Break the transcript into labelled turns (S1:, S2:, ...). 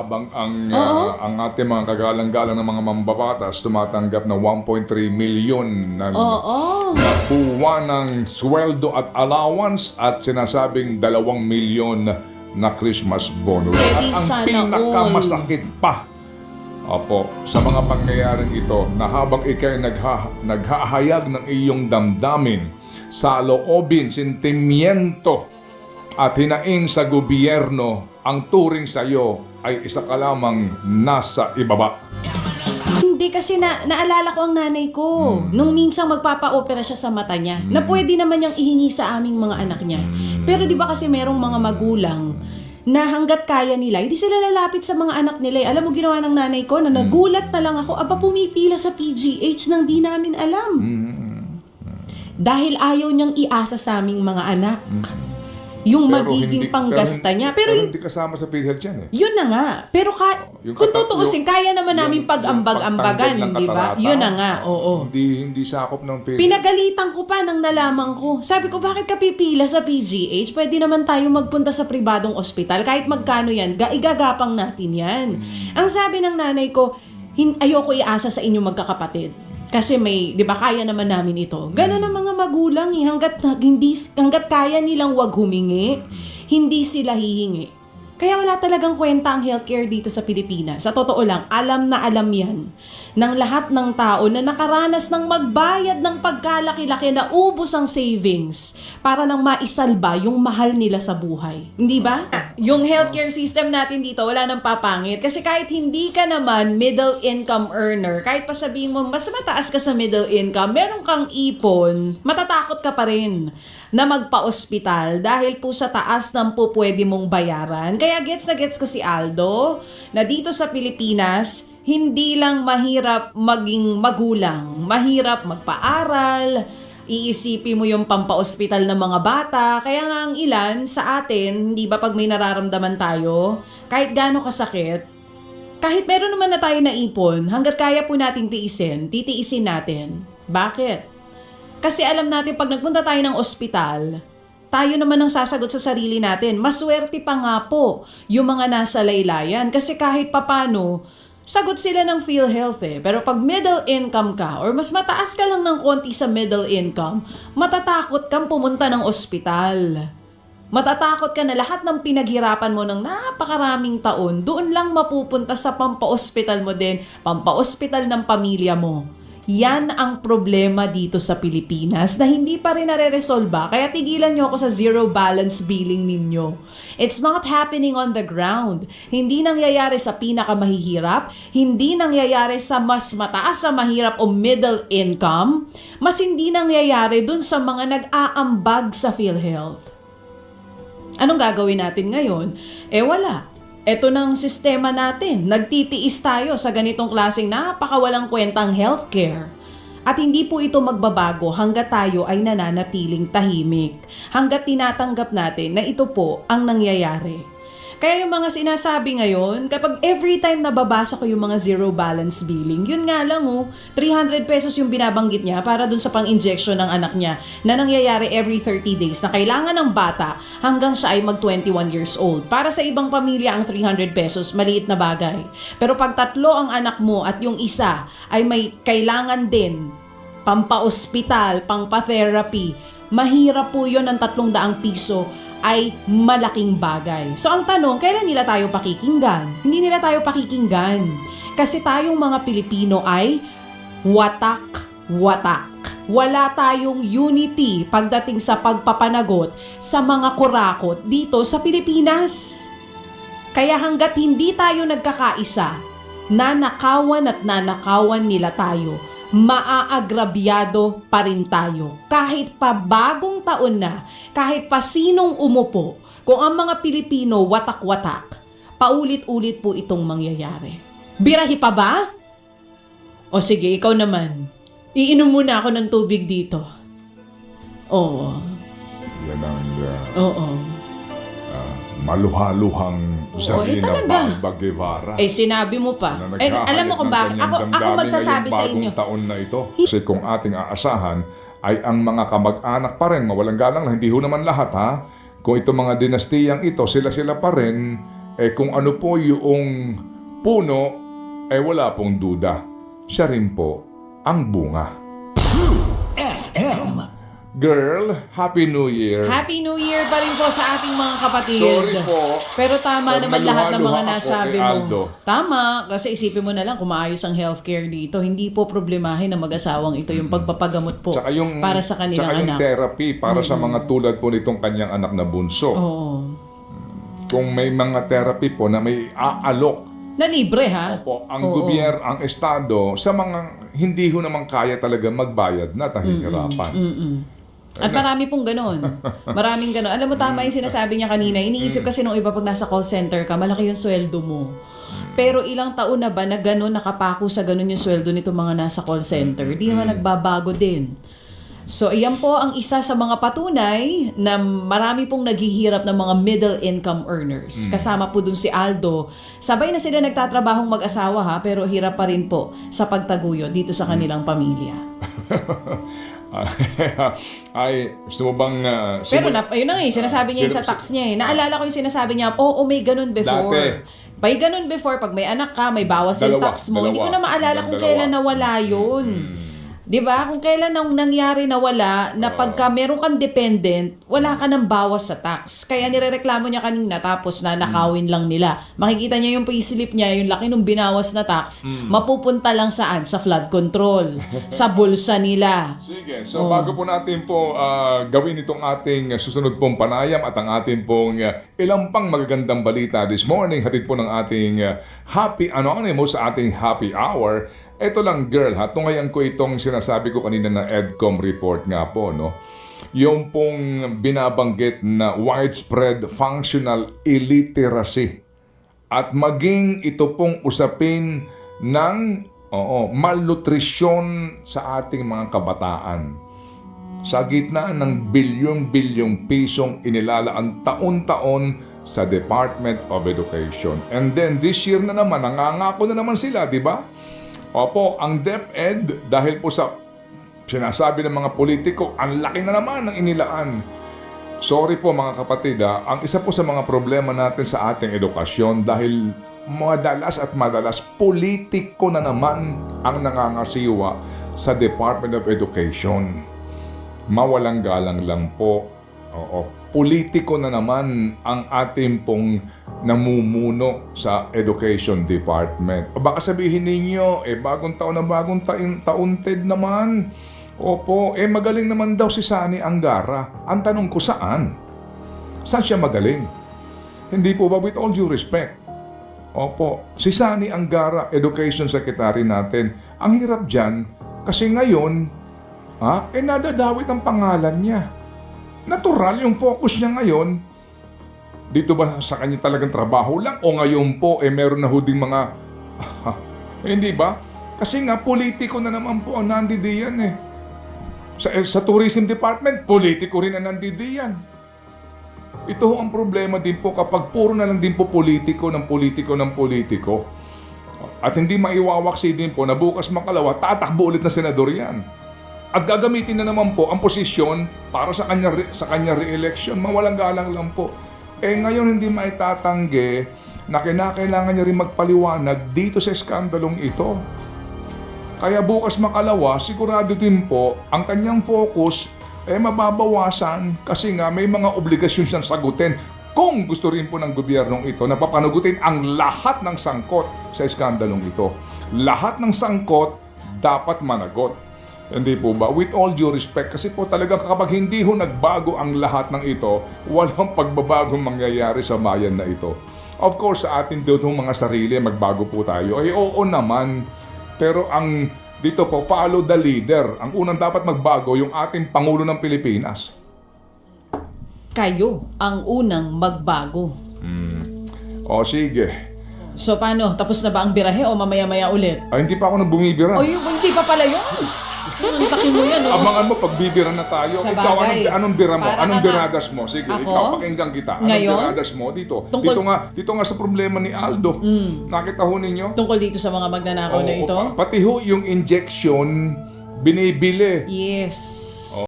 S1: Habang
S2: Oo.
S1: ang ating mga kagalang-galang ng mga mambabatas tumatanggap ng 1.3 milyon ng
S2: Oo.
S1: nakuha ng sweldo at allowance at sinasabing 2 milyon na Christmas bonus.
S2: Eh, di
S1: At ang
S2: sana
S1: pinakamasakit pa, opo, sa mga pangyayaring ito na habang ikay naghahayag ng iyong damdamin, saloobin, sentimiento at hinaing sa gobyerno, ang turing sa iyo ay isa ka lamang nasa ibaba.
S2: Hindi kasi naalala ko ang nanay ko. Nung minsan magpapa-opera siya sa mata niya, na pwede naman niyang ihingi sa aming mga anak niya. Pero di ba kasi merong mga magulang na hanggat kaya nila, hindi sila lalapit sa mga anak nila. Alam mo ginawa ng nanay ko na nagulat na lang ako, aba pumipila sa PGH nang di namin alam. Dahil ayaw niyang iasa sa aming mga anak. Yung magiging panggasta niya. Pero
S1: hindi kasama sa PhilHealth yan eh.
S2: yun na nga. Pero kung tutuusin, kaya naman namin
S1: yung
S2: pag-ambag-ambagan,
S1: pagtanggal ng
S2: di ba?
S1: katarata,
S2: Yun na nga, oo.
S1: Hindi sakop ng PhilHealth.
S2: Pinagalitan ko pa nang nalaman ko. Sabi ko, bakit ka pipila sa PGH? Pwede naman tayo magpunta sa pribadong ospital. Kahit magkano yan, igagapang natin yan. Ang sabi ng nanay ko, ayoko iasa sa inyong magkakapatid. Kasi may, di ba, kaya naman namin ito. Ganon ang mga magulang eh. Hanggat kaya nilang wag humingi, hindi sila hihingi. Kaya wala talagang kwenta ang healthcare dito sa Pilipinas. Sa totoo lang, alam na alam yan ng lahat ng tao na nakaranas ng magbayad ng pagkalaki-laki na ubos ang savings para nang maisalba yung mahal nila sa buhay. Hindi ba? Yung healthcare system natin dito, wala nang papangit. Kasi kahit hindi ka naman middle income earner, kahit pa sabihin mo, mas mataas ka sa middle income, meron kang ipon, matatakot ka pa rin na magpa-ospital dahil po sa taas ng po pwede mong bayaran. Kaya gets na gets ko si Aldo na dito sa Pilipinas, hindi lang mahirap maging magulang, mahirap magpaaral, iisipin mo yung pampa-ospital ng mga bata. Kaya nga ang ilan sa atin, hindi ba pag may nararamdaman tayo, kahit gaano kasakit, kahit meron naman na tayo na ipon, hanggat kaya po nating titiisin natin. Bakit? Kasi alam natin pag nagpunta tayo ng ospital, tayo naman ang sasagot sa sarili natin. Maswerte pa nga po yung mga nasa laylayan kasi kahit papano, sagot sila ng PhilHealth eh. Pero pag middle income ka or mas mataas ka lang ng konti sa middle income, matatakot kang pumunta ng ospital. Matatakot ka na lahat ng pinaghirapan mo ng napakaraming taon, doon lang mapupunta sa pampa-ospital mo din, pampa-ospital ng pamilya mo. Yan ang problema dito sa Pilipinas na hindi pa rin nare-resolba. Kaya tigilan nyo ako sa zero balance billing ninyo. It's not happening on the ground. Hindi nangyayari sa pinakamahihirap. Hindi nangyayari sa mas mataas sa mahirap o middle income. Mas hindi nangyayari dun sa mga nag-aambag sa PhilHealth. Anong gagawin natin ngayon? Wala. Ito ng sistema natin. Nagtitiis tayo sa ganitong klaseng napakawalang kwentang healthcare. At hindi po ito magbabago hanggat tayo ay nananatiling tahimik. Hanggat tinatanggap natin na ito po ang nangyayari. Kaya yung mga sinasabi ngayon, kapag every time nababasa ko yung mga zero balance billing, yun nga lang 300 pesos yung binabanggit niya para dun sa pang-injection ng anak niya na nangyayari every 30 days na kailangan ng bata hanggang siya ay mag 21 years old. Para sa ibang pamilya ang 300 pesos, maliit na bagay. Pero pag 3 ang anak mo at yung isa ay may kailangan din pampa-ospital, pang-pa-therapy, mahirap po yun ng 300 piso ay malaking bagay. So ang tanong, kailan nila tayo pakikinggan? Hindi nila tayo pakikinggan. Kasi tayong mga Pilipino ay watak-watak. Wala tayong unity pagdating sa pagpapanagot sa mga kurakot dito sa Pilipinas. Kaya hanggat hindi tayo nagkakaisa, nanakawan at nanakawan nila tayo, maaagrabyado pa rin tayo. Kahit pa bagong taon na, kahit pa sinong umupo, kung ang mga Pilipino watak-watak, paulit-ulit po itong mangyayari. Birahi pa ba? O sige, ikaw naman. Iinom muna ako ng tubig dito. Oo.
S1: Yan ang
S2: Oo.
S1: maluhaluhang Zarina
S2: talaga.
S1: Balba Guevara.
S2: Sinabi mo pa. Alam mo kung bakit? Ako magsasabi sa inyo.
S1: Bagong taon na ito. Kasi kung ating aasahan ay ang mga kamag-anak pa rin, mawalang galang na, hindi ho naman lahat ha. Kung itong mga dinastiyang ito, sila-sila pa rin, kung ano po yung puno, wala pong duda. Siya rin po ang bunga.
S3: FM.
S1: Girl, Happy New Year.
S2: Happy New Year pa rin po sa ating mga kapatid.
S1: Sorry po.
S2: Pero tama
S1: Pag
S2: naman lahat ng mga
S1: naluha-luha ako
S2: nasabi
S1: kay
S2: mo.
S1: Aldo.
S2: Tama, kasi isipin mo na lang kung maayos ang healthcare dito, hindi po problemahin ng mag-asawang ito yung pagpapagamot po
S1: Tsaka yung,
S2: para sa kanilang
S1: tsaka yung
S2: anak.
S1: therapy para sa mga tulad po nitong kanyang anak na bunso.
S2: Oo.
S1: Kung may mga therapy po na may aalok,
S2: Na libre ha?
S1: opo, ang
S2: Oo.
S1: gobyerno, ang estado, sa mga hindi ho naman kaya talaga magbayad na tahihirapan.
S2: At marami pong ganon. Maraming ganon. Alam mo, tama yung sinasabi niya kanina. Iniisip kasi nung iba pag nasa call center ka, malaki yung sweldo mo. Pero ilang taon na ba na ganon, nakapako sa ganon yung sweldo nito mga nasa call center? Di naman nagbabago din. So, iyan po ang isa sa mga patunay na marami pong naghihirap ng mga middle income earners. Kasama po dun si Aldo. Sabay na sila nagtatrabahong mag-asawa ha, pero hirap pa rin po sa pagtaguyod dito sa kanilang pamilya.
S1: Ay, gusto mo bang...
S2: Pero yun na nga eh, sinasabi niya yung sa tax niya eh. Naalala ko yung sinasabi niya, oo, may ganun before. May ganun before, pag may anak ka, may bawas yung tax mo. Hindi ko na maalala kung kailan nawala yun. Di ba? Kung kailan nang nangyari na wala, na pagka meron kang dependent, wala ka ng bawas sa tax. Kaya nirereklamo niya kanina tapos na nakawin lang nila. Makikita niya yung payslip niya, yung laki ng binawas na tax, mapupunta lang saan? Sa flood control. Sa bulsa nila.
S1: Sige, so bago po natin po gawin itong ating susunod pong panayam at ang ating pong ilang pang magagandang balita this morning, hatid po ng ating Happy Anonymous sa ating Happy Hour. Ito lang girl ha, tungayan ko itong sinasabi ko kanina na EDCOM report nga po, no? Yung pong binabanggit na widespread functional illiteracy at maging ito pong usapin ng malnutrisyon sa ating mga kabataan. Sa gitna ng bilyong-bilyong pisong inilalaan taon-taon sa Department of Education. And then this year na naman, nangangako na naman sila, di ba? Opo, ang DepEd, dahil po sa sinasabi ng mga politiko, ang laki na naman ng inilaan. Sorry po mga kapatid, ang isa po sa mga problema natin sa ating edukasyon dahil madalas at madalas politiko na naman ang nangangasiwa sa Department of Education. Mawalang galang lang po. Politiko na naman ang ating pong namumuno sa Education Department. O baka sabihin ninyo, bagong taon na bagong taunted naman. Opo, magaling naman daw si Sani Angara. Ang tanong ko saan? Saan siya magaling? Hindi po ba, with all due respect? Opo, si Sani Angara, Education Secretary natin. Ang hirap dyan, kasi ngayon, nadadawit ang pangalan niya. Natural yung focus niya ngayon. Dito ba sa kanya talagang trabaho lang? O ngayon po, meron na huding mga... hindi ba? Kasi nga, politiko na naman po ang nandidiyan eh. Sa Tourism Department, politiko rin ang nandidiyan. Ito ang problema din po kapag puro na lang din po politiko ng politiko. At hindi maiwawaksi din po na bukas makalawa, tatakbo ulit na senador yan. At gagamitin na naman po ang posisyon para sa kanya re-election. Mawalang galang lang po. Ngayon hindi maitatanggi na kinakailangan niya rin magpaliwanag dito sa skandalong ito. Kaya bukas makalawa, sigurado din po ang kanyang focus mababawasan kasi nga may mga obligasyon siyang sagutin kung gusto rin po ng gobyernong ito na papanugutin ang lahat ng sangkot sa skandalong ito. Lahat ng sangkot dapat managot. Hindi po ba? With all due respect, kasi po talaga kapag hindi ho nagbago ang lahat ng ito, walang pagbabagong mangyayari sa bayan na ito. Of course, sa atin dito mga sarili, magbago po tayo. Oo naman. Pero ang dito po, follow the leader. Ang unang dapat magbago, yung ating Pangulo ng Pilipinas.
S2: Kayo ang unang magbago.
S1: O sige.
S2: So paano? Tapos na ba ang birahe o mamaya-maya ulit?
S1: Hindi pa ako nang bumibira.
S2: O hindi pa pala yun? Ang taki mo yan, oh.
S1: Abangan mo pag bibira na tayo.
S2: Sa
S1: Ikaw,
S2: bagay.
S1: anong bira mo?
S2: Para
S1: Anong
S2: ka
S1: biradas mo? Sige,
S2: Ako?
S1: ikaw, pakinggan kita. Anong
S2: Ngayon?
S1: biradas mo? Dito.
S2: Tungkol-
S1: Dito nga sa problema ni Aldo. Nakita ho ninyo?
S2: Tungkol dito sa mga magnanakaw na ito?
S1: Pati ho yung injection, binibili.
S2: Yes.